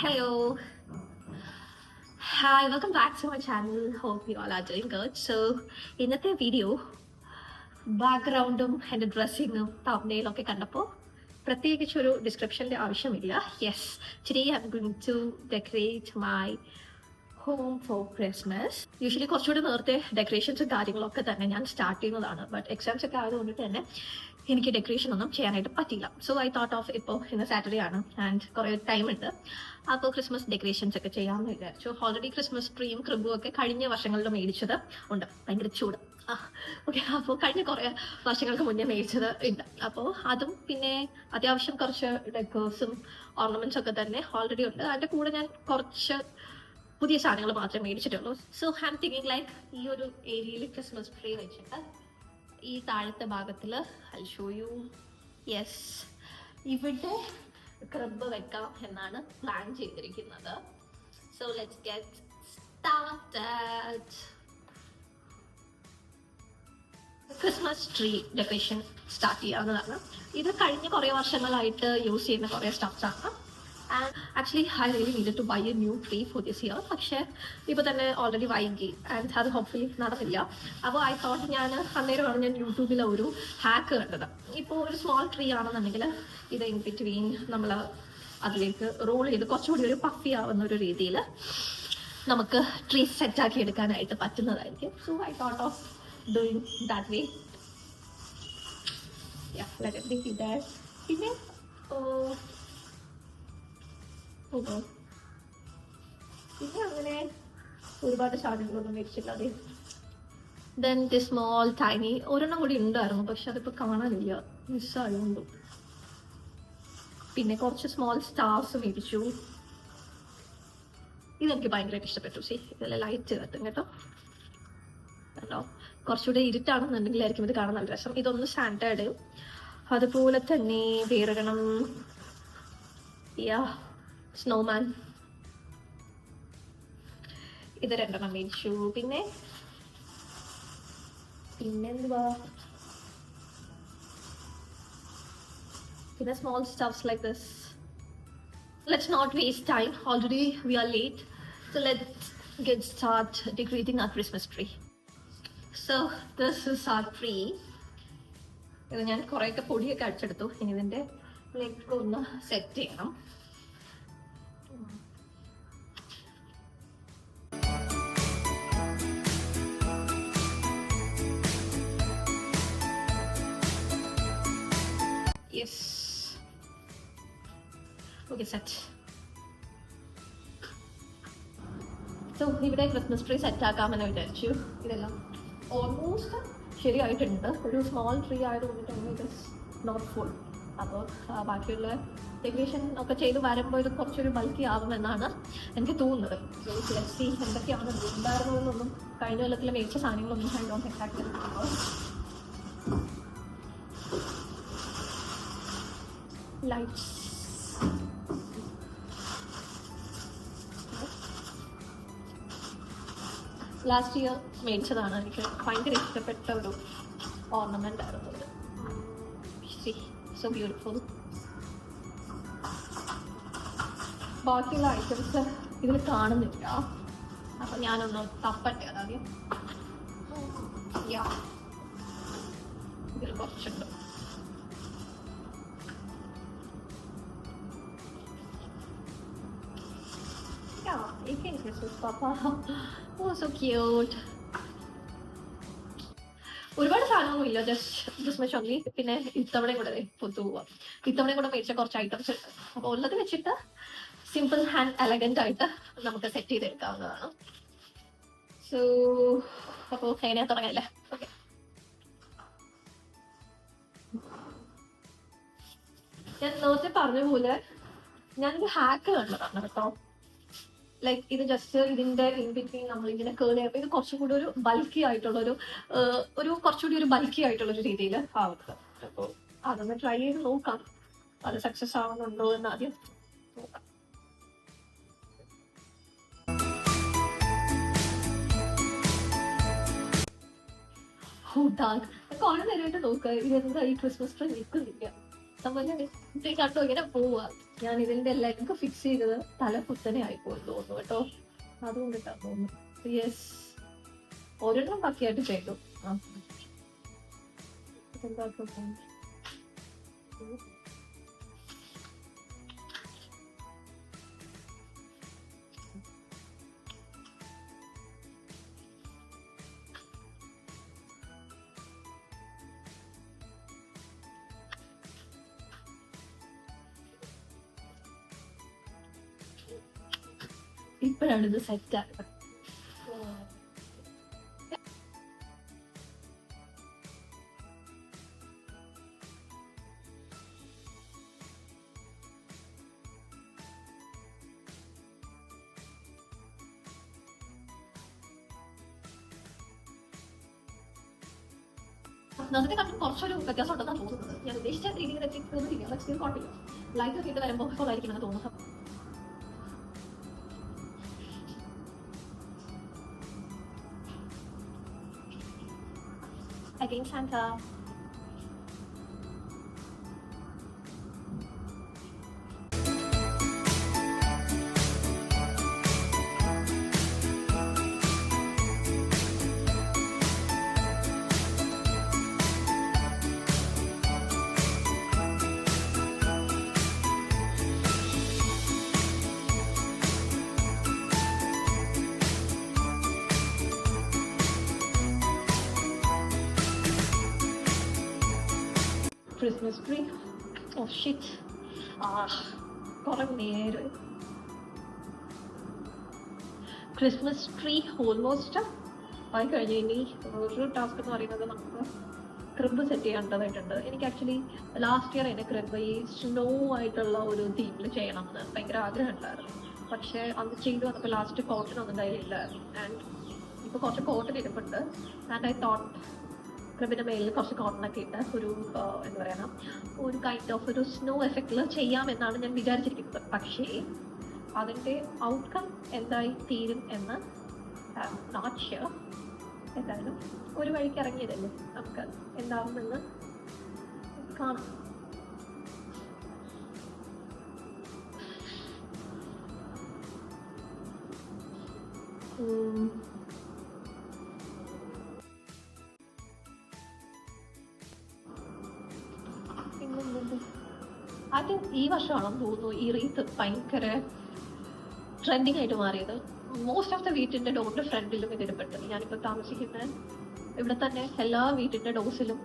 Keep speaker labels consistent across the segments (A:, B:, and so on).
A: Hello. Hi, welcome back to my channel. Hope you all are doing good. So, ഇന്നത്തെ video ബാക്ക്ഗ്രൗണ്ടും എൻ്റെ ഡ്രസ്സിങ്ങും തമ്പ്നെയിലും ഒക്കെ കണ്ടപ്പോൾ പ്രത്യേകിച്ചൊരു ഡിസ്ക്രിപ്ഷൻ്റെ ആവശ്യമില്ല. Yes, today I am going to decorate my home for Christmas. Usually കുറച്ചുകൂടി നേരത്തെ ഡെക്കറേഷൻസും കാര്യങ്ങളൊക്കെ തന്നെ ഞാൻ സ്റ്റാർട്ട് ചെയ്യുന്നതാണ്. ബട്ട് എക്സാംസ് ഒക്കെ ആയതുകൊണ്ടിട്ട് തന്നെ എനിക്ക് ഡെക്കറേഷൻ ഒന്നും ചെയ്യാനായിട്ട് പറ്റിയില്ല. സോ ഐ തോട്ട് ഓഫ് ഇപ്പോൾ ഇന്ന് സാറ്റർഡേ ആണ് ആൻഡ് കുറേ ടൈം ഉണ്ട്, അപ്പോൾ ക്രിസ്മസ് ഡെക്കറേഷൻസ് ഒക്കെ ചെയ്യാമെന്ന് വിചാരിച്ചു. ഓൾറെഡി ക്രിസ്മസ് ട്രീയും ക്രിബും ഒക്കെ കഴിഞ്ഞ വർഷങ്ങളിൽ മേടിച്ചത് ഉണ്ട്. ഭയങ്കര ചൂട്. ഓക്കെ, അപ്പോൾ കഴിഞ്ഞ കുറേ വർഷങ്ങൾക്ക് മുന്നേ മേടിച്ചത് ഉണ്ട്. അപ്പോൾ അതും പിന്നെ അത്യാവശ്യം കുറച്ച് ഡെക്കേഴ്സും ഓർണമെന്റ്സ് ഒക്കെ തന്നെ ഓൾറെഡി ഉണ്ട്. അതിൻ്റെ കൂടെ ഞാൻ കുറച്ച് പുതിയ സാധനങ്ങൾ മാത്രമേ മേടിച്ചിട്ടുള്ളൂ. So I am thinking like ഈ ഒരു ഏരിയയിൽ ക്രിസ്മസ് ട്രീ വെച്ചിട്ട് ഈ താഴത്തെ ഭാഗത്തിൽ ഐ ഷോ യു. യെസ്, ഇവിടെ ക്രിബ് വെക്കാം എന്നാണ് പ്ലാൻ ചെയ്തിരിക്കുന്നത്. So let's get started. Christmas tree decoration start ചെയ്യാവുന്നതാണ്. ഇത് കഴിഞ്ഞ കുറേ വർഷങ്ങളായിട്ട് യൂസ് ചെയ്യുന്ന കുറേ സ്റ്റഫ്സ് ആണ്. And actually I really needed to buy a new tree for this year. പക്ഷേ ഇപ്പോൾ തന്നെ ഓൾറെഡി വൈകി ആൻഡ് അത് ഹോപ്പ്ഫുള്ളി നടന്നില്ല. അപ്പോൾ ഐ തോട്ട് ഞാൻ അന്നേരമാണ് ഞാൻ യൂട്യൂബിൽ ഒരു ഹാക്ക് കണ്ടത്. ഇപ്പോൾ ഒരു സ്മോൾ ട്രീ ആണെന്നുണ്ടെങ്കിൽ ഇത് ഇൻ ബിറ്റ്വീൻ നമ്മൾ അതിലേക്ക് റോൾ ചെയ്ത് കുറച്ചുകൂടി ഒരു പഫി ആവുന്ന ഒരു രീതിയിൽ നമുക്ക് ട്രീ സെറ്റാക്കി എടുക്കാനായിട്ട് പറ്റുന്നതായിരിക്കും. So I thought of doing that way. പിന്നെ പിന്നെ അങ്ങനെ ഒരുപാട് സാധനങ്ങളൊന്നും മേടിച്ചില്ലാതെ. ദെൻ ദി സ്മോൾ ടൈനി ഒരെണ്ണം കൂടി ഉണ്ടായിരുന്നു, പക്ഷെ അതിപ്പോൾ കാണാനില്ല, മിസ്സായോണ്ടു. പിന്നെ കുറച്ച് സ്മോൾ സ്റ്റാർസ് മേടിച്ചു. ഇതെനിക്ക് ഭയങ്കരമായിട്ട് ഇഷ്ടപ്പെട്ടു. സി, ഇതിൽ ലൈറ്റ് കത്തും കേട്ടോ. കേട്ടോ, കുറച്ചുകൂടെ ഇരുട്ടാണെന്നുണ്ടെങ്കിലായിരിക്കും ഇത് കാണാൻ നല്ല രസം. ഇതൊന്ന് സാൻഡേർഡ്. അതുപോലെ തന്നെ വേറൊരെണ്ണം സ്നോമാൻ, ഇത് രണ്ടെണ്ണം മേടിച്ചു. പിന്നെന്തുവാ, പിന്നെ small stuffs like this. Let's not waste time. Already we are late. So let's get start decorating our Christmas tree. So this is our tree. ഇത് ഞാൻ കുറേയൊക്കെ പൊടിയൊക്കെ അടിച്ചെടുത്തു. ഇനി ഇതിൻ്റെ ലെഗ് ഒന്ന് സെറ്റ് ചെയ്യണം. Yes. Okay, set. So ഇവിടെ Christmas tree set ആക്കാമെന്ന് വിചാരിച്ചു. ഇതെല്ലാം ഓൾമോസ്റ്റ് ശരിയായിട്ടുണ്ട്. ഒരു സ്മോൾ ട്രീ ആയതുകൊണ്ട് തന്നെ ഇറ്റ് ഇസ് നോട്ട് ഫുൾ. അപ്പോൾ ബാക്കിയുള്ള ഡെക്കറേഷൻ ഒക്കെ ചെയ്ത് വരുമ്പോൾ ഇത് കുറച്ചൊരു ബൾക്കി ആവുമെന്നാണ് എനിക്ക് തോന്നുന്നത്. സോ ലെറ്റ്സ് സീ എന്തൊക്കെയാണ് ഉണ്ടായിരുന്നതെന്നൊന്നും കഴിഞ്ഞ കൊല്ലത്തിൽ മേടിച്ച സാധനങ്ങളൊന്നും I don't exactly remember. Lights, last year മേടിച്ചതാണ്. എനിക്ക് ഭയങ്കര ഇഷ്ടപ്പെട്ട ഒരു ഓർണമെന്റ് ആയിരുന്നു ഇത്. So beautiful. ബാക്കിയുള്ള ഐറ്റംസ് ഇതിൽ കാണുന്നില്ല, അപ്പം ഞാനൊന്ന് തപ്പട്ടെ അതാദ്യം. ഇതിൽ കുറച്ചുണ്ട്. So cute. ഒരുപാട് സാധനമൊന്നും ഇല്ല, ജസ്റ്റ് മച്ച് ഓൺലി. പിന്നെ ഇത്തവണയും കൂടെ പൊതുവാ, ഇത്തവണയും കൂടെ മേടിച്ച കുറച്ച് ഐറ്റംസ് ഉണ്ട്. അപ്പോൾ ഉള്ളത് വെച്ചിട്ട് സിമ്പിൾ ആൻഡ് എലഗന്റ് ആയിട്ട് നമുക്ക് സെറ്റ് ചെയ്തെടുക്കാവുന്നതാണ്. സോ അപ്പോൾ എങ്ങനെയാ തുടങ്ങല്ലേ? ഓക്കെ, ഞാൻ നേരത്തെ പറഞ്ഞ പോലെ ഞാനൊരു ഹാക്ക് കണ്ടതാണ് കേട്ടോ. ലൈക്ക് ഇത് ജസ്റ്റ് ഇതിന്റെ ഇൻ ബിറ്റ്വീൻ നമ്മളിങ്ങനെ കേൾ ചെയ്യുമ്പോൾ ഇത് കുറച്ചും കൂടി ഒരു ബൾക്കി ആയിട്ടുള്ളൊരു കുറച്ചുകൂടി ഒരു ബൾക്കി ആയിട്ടുള്ളൊരു രീതിയിൽ ആവുന്നത്. അപ്പോൾ അതൊന്ന് ട്രൈ ചെയ്ത് നോക്കാം, അത് സക്സസ് ആവുന്നുണ്ടോ എന്ന് ആദ്യം നോക്കാം. കുറെ നേരമായിട്ട് നോക്കുക ഇതെന്താ ഈ ക്രിസ്മസ് ട്രീ നിൽക്കുന്നില്ല. അതുപോലെ ഇത് കണ്ടോ ഇങ്ങനെ പോവാ. ഞാൻ ഇതിന്റെ ലെഗ് ഫിക്സ് ചെയ്തത് തല കുത്തനെ ആയിപ്പോയി തോന്നുന്നു കേട്ടോ, അതുകൊണ്ടിട്ടാ തോന്നുന്നു. യെസ്, ഒരെണ്ണം ബാക്കിയായിട്ട് ചെയ്തു. ഇപ്പോഴാണ് ഇത് സെറ്റ് ആയത്. നേരത്തെ കണ്ടിട്ട് കുറച്ചൊരു വ്യത്യാസം ഉണ്ടെന്നാണ് തോന്നുന്നത്. ഞാൻ ഉദ്ദേശിച്ച രീതിയിൽ എത്തിക്കൊന്നുമില്ല, പക്ഷേ ഇത് കുഴപ്പമില്ല. ലൈറ്റ് ഒക്കെ ഇട്ട് വരുമ്പോൾ കൊള്ളായിരിക്കും എന്ന് തോന്നുന്നു. Again, Santa. Christmas tree. Oh shit. കുറെ നേരം. ക്രിസ്മസ് ട്രീ ഓൾമോസ്റ്റ് ആയി കഴിഞ്ഞു. ഇനി ഒരു ടാസ്ക് എന്ന് പറയുന്നത് നമുക്ക് ക്രിബ് സെറ്റ് ചെയ്യേണ്ടതായിട്ടുണ്ട്. എനിക്ക് ആക്ച്വലി ലാസ്റ്റ് ഇയർ എൻ്റെ ക്രിബ് ഈ സ്നോ ആയിട്ടുള്ള ഒരു തീമിൽ ചെയ്യണം എന്ന് ഭയങ്കര ആഗ്രഹം ഉണ്ടായിരുന്നു. പക്ഷേ അത് ചെയ്തു വന്നപ്പോൾ ലാസ്റ്റ് കോട്ടൺ ഒന്നും കയ്യിലില്ലായിരുന്നു. ആൻഡ് ഇപ്പോൾ കുറച്ച് കോട്ടൺ ഇരിപ്പുണ്ട്. ആൻഡ് ഐ തോട്ട് ക്രിബിൻ്റെ മേലിൽ കുറച്ച് കോട്ടണൊക്കെ ഇട്ട് ഒരു എന്താ പറയുക, ഒരു കൈൻഡ് ഓഫ് ഒരു സ്നോ എഫക്റ്റിൽ ചെയ്യാമെന്നാണ് ഞാൻ വിചാരിച്ചിരിക്കുന്നത്. പക്ഷേ അതിൻ്റെ ഔട്ട്കം എന്തായി തീരും എന്ന് നോട്ട് ഷ്യൂർ. എന്തായാലും ഒരു വഴിക്ക് ഇറങ്ങിയതല്ലേ, നമുക്ക് എന്താവുമെന്ന് കാണാം. അത് ഈ വർഷമാണെന്ന് തോന്നുന്നു ഈ റീത്ത് ഭയങ്കര ട്രെൻഡിങ് ആയിട്ട് മാറിയത്. മോസ്റ്റ് ഓഫ് ദ വീട്ടിൻ്റെ ഡോറിൻ്റെ ഫ്രണ്ടിലും ഇതിടപ്പെട്ടു. ഞാനിപ്പോൾ താമസിക്കുന്ന ഇവിടെ തന്നെ എല്ലാ വീട്ടിൻ്റെ ഡോസിലും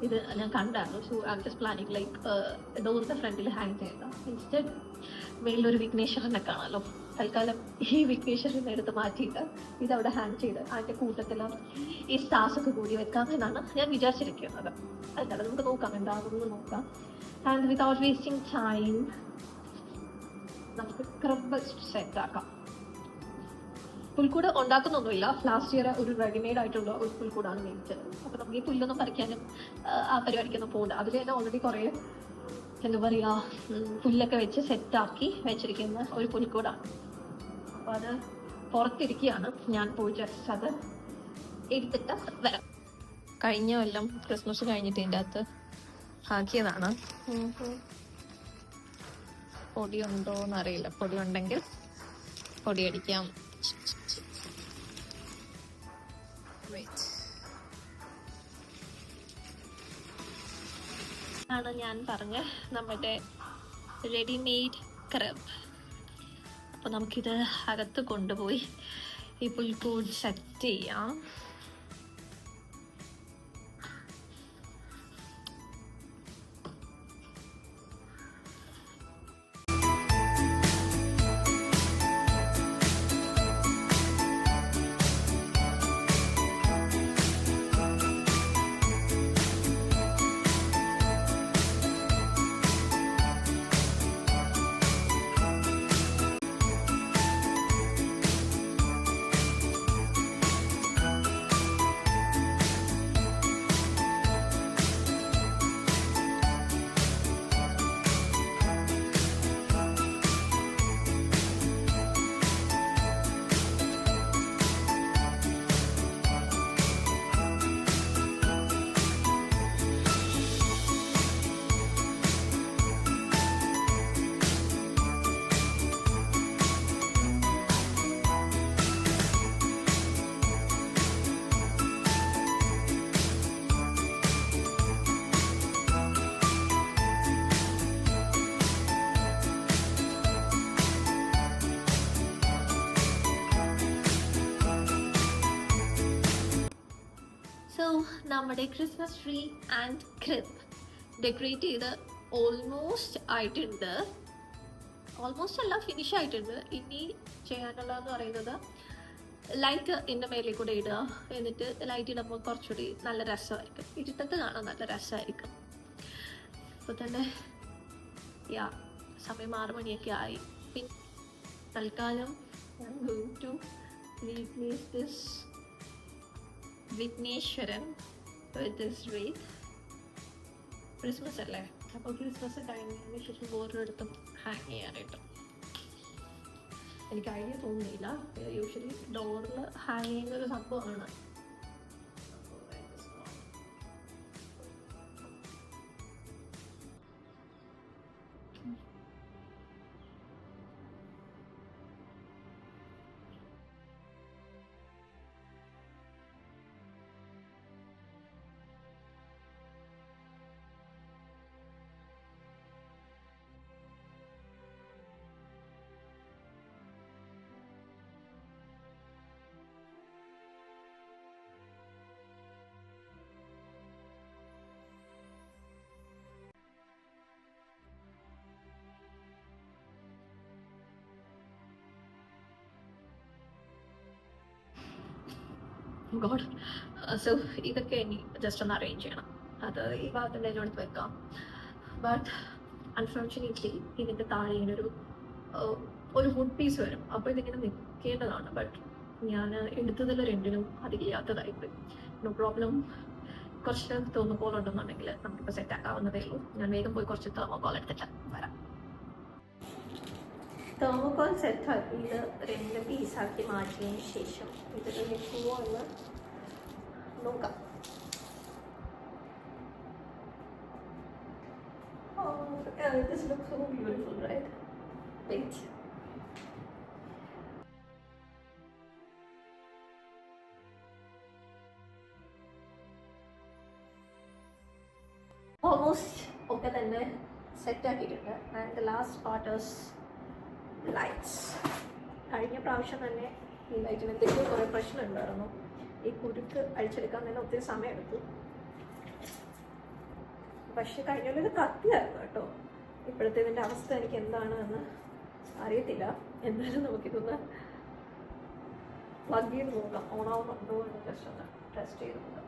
A: ഇത് ഞാൻ കണ്ടായിരുന്നു. So I am just planning like ഡോറിൻ്റെ ഫ്രണ്ടിൽ ഹാങ് ചെയ്ത ഇൻസ്റ്റഡ് മേളിലൊരു വിഘ്നേശ്വരനെ കാണാമല്ലോ. തൽക്കാലം ഈ വിഘ്നേശ്വരനെ എടുത്ത് മാറ്റിയിട്ട് ഇതവിടെ ഹാങ് ചെയ്ത് അതിൻ്റെ കൂട്ടത്തിൽ ഈ സ്റ്റാർസൊക്കെ കൂടി വെക്കാം എന്നാണ് ഞാൻ വിചാരിച്ചിരിക്കുന്നത്. അല്ലാതെ നമുക്ക് നോക്കാം, എന്താകുമെന്ന് നോക്കാം. ആൻഡ് വിതൗട്ട് വേസ്റ്റിംഗ് ടൈം നമുക്ക് ക്രിബ് സെറ്റ് ആക്കാം. പുൽക്കൂട് ഉണ്ടാക്കുന്നൊന്നുമില്ല. ലാസ്റ്റ് ഇയർ ഒരു റെഡിമെയ്ഡ് ആയിട്ടുള്ള ഒരു പുൽക്കൂടാണ് മേടിച്ചത്. അപ്പോൾ നമുക്ക് ഈ പുല്ലൊന്നും പറിക്കാനും ആ പരിപാടിക്കൊന്നും പോകുന്നത്. അതിൽ തന്നെ ഓൾറെഡി കുറേ എന്താ പറയുക, പുല്ലൊക്കെ വെച്ച് സെറ്റാക്കി വെച്ചിരിക്കുന്ന ഒരു പുൽക്കൂടാണ്. അപ്പോൾ അത് പുറത്തിരിക്കുകയാണ്. ഞാൻ പോയി ജസ്റ്റ് അത് എടുത്തിട്ട് വരാം. കഴിഞ്ഞ കൊല്ലം ക്രിസ്മസ് കഴിഞ്ഞിട്ട് ഇതിൻ്റെ അകത്ത് ആക്കിയതാണ്. പൊടി ഉണ്ടോ എന്നറിയില്ല. പൊടി ഉണ്ടെങ്കിൽ പൊടി അടിക്കാം. ആണ് ഞാൻ പറഞ്ഞ നമ്മുടെ റെഡിമെയ്ഡ് ക്രിബ്. അപ്പോൾ നമുക്കിത് അകത്ത് കൊണ്ടുപോയി ഈ പുൽക്കൂട് സെറ്റ് ചെയ്യാം. നമ്മുടെ Christmas tree and crib decorate ചെയ്ത് ഓൾമോസ്റ്റ് ആയിട്ടുണ്ട്. ഓൾമോസ്റ്റ് എല്ലാം ഫിനിഷ് ആയിട്ടുണ്ട്. ഇനി ചെയ്യാനുള്ളതെന്ന് പറയുന്നത് ലൈറ്റ് ഇതിൻ്റെ മേലെ കൂടെ ഇടുക. എന്നിട്ട് ലൈറ്റ് ഇടുമ്പോൾ കുറച്ചുകൂടി നല്ല രസമായിരിക്കും, ഇരുട്ടത്ത് കാണാൻ നല്ല രസമായിരിക്കും. അപ്പോൾ തന്നെ സമയം 6 മണിയൊക്കെ ആയി. പിന്നെ തൽക്കാലം ഞാൻ going to replace this Vigneshwaran with this wreath. Christmas അല്ലേ, അപ്പോൾ ക്രിസ്മസ് കഴിഞ്ഞതിന് ശേഷം ഓരോരിടത്തും ഹാങ് ചെയ്യാനായിട്ട് എനിക്ക് ഐഡിയ തോന്നുന്നില്ല. യൂഷ്വലി ഡോറിൽ ഹാങ് ചെയ്യുന്ന ഒരു സംഭവമാണ്. ഗോഡ്. സോ ഇതൊക്കെ ഇനി ജസ്റ്റ് ഒന്ന് അറേഞ്ച് ചെയ്യണം. അത് ഈ ഭാഗത്തിൻ്റെ എടുത്ത് വെക്കാം. ബട്ട് അൺഫോർച്ചുനേറ്റ്ലി ഇതിൻ്റെ താഴെ ഇങ്ങനെ ഒരു വുഡ് പീസ് വരും. അപ്പോൾ ഇതിങ്ങനെ നിൽക്കേണ്ടതാണ്. ബട്ട് ഞാൻ എടുത്തതിൽ രണ്ടിനും അതില്ലാത്തതായിപ്പോയി. No problem. കുറച്ച് തെർമോക്കോൾ ഉണ്ടെന്നുണ്ടെങ്കിൽ നമുക്കിപ്പോൾ സെറ്റ് ആക്കാവുന്നതേ ഉള്ളൂ. ഞാൻ വേഗം പോയി കുറച്ച് തെർമോക്കോൾ എടുത്തിട്ട് വരാം. തെർമോക്കോൾ സെറ്റാക്കി ഇത് 2 പീസാക്കി മാറ്റിയതിന് ശേഷം ഇതിൽ നിൽക്കുമോ എന്ന് നോക്കാം. This looks so beautiful, right? Wait. Almost ഒക്കെ തന്നെ സെറ്റാക്കിയിട്ടുണ്ട്. And the last part is lights. കഴിഞ്ഞ പ്രാവശ്യം തന്നെ ഈ ലൈറ്റിന് എന്തെങ്കിലും കുറേ പ്രശ്നം ഉണ്ടായിരുന്നു. ഈ കുരുക്ക് അഴിച്ചെടുക്കാൻ തന്നെ ഒത്തിരി സമയമെടുത്തു. പക്ഷെ കഴിഞ്ഞ ഇത് കത്തിയായിരുന്നു കേട്ടോ. ഇപ്പോഴത്തെ ഇതിൻ്റെ അവസ്ഥ എനിക്ക് എന്താണ് എന്ന് അറിയത്തില്ല. എന്തായാലും നമുക്കിതൊന്ന് പ്ലഗ് ചെയ്ത് നോക്കാം, ഓണാവുന്നുണ്ടോ എന്ന് ജസ്റ്റ് ഒന്ന് ടെസ്റ്റ് ചെയ്ത് നോക്കാം.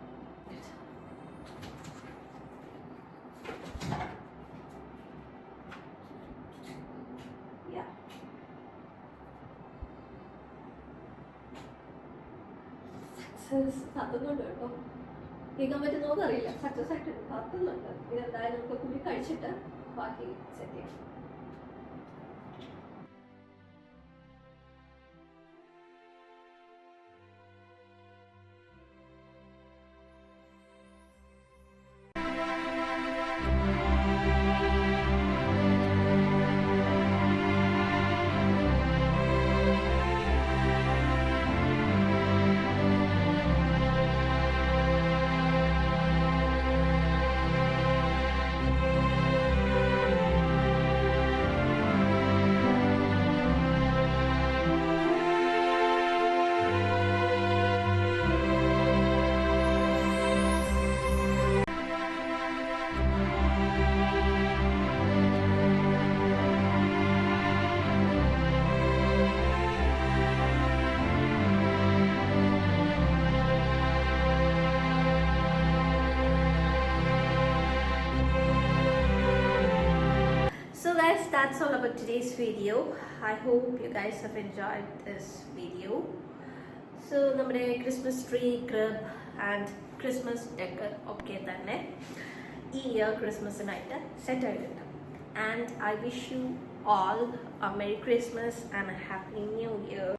A: കത്തുന്നുണ്ട് കേട്ടോ. കേൾക്കാൻ പറ്റുന്നോന്ന് അറിയില്ല. സക്സസ് ആയിട്ട് കത്തുന്നുണ്ട്. ഇതെന്തായാലും നമുക്ക് കുഴി കഴിച്ചിട്ട് ബാക്കി സെറ്റ് ചെയ്യാം. That's all about today's video. I hope you guys have enjoyed this video. So നമ്മുടെ Christmas tree, crib and Christmas decor ഒക്കെ തന്നെ ഈ ഇയർ ക്രിസ്മസിനായിട്ട് സെറ്റ് ആയിട്ടുണ്ട്. And I wish you all a Merry Christmas and a Happy New Year.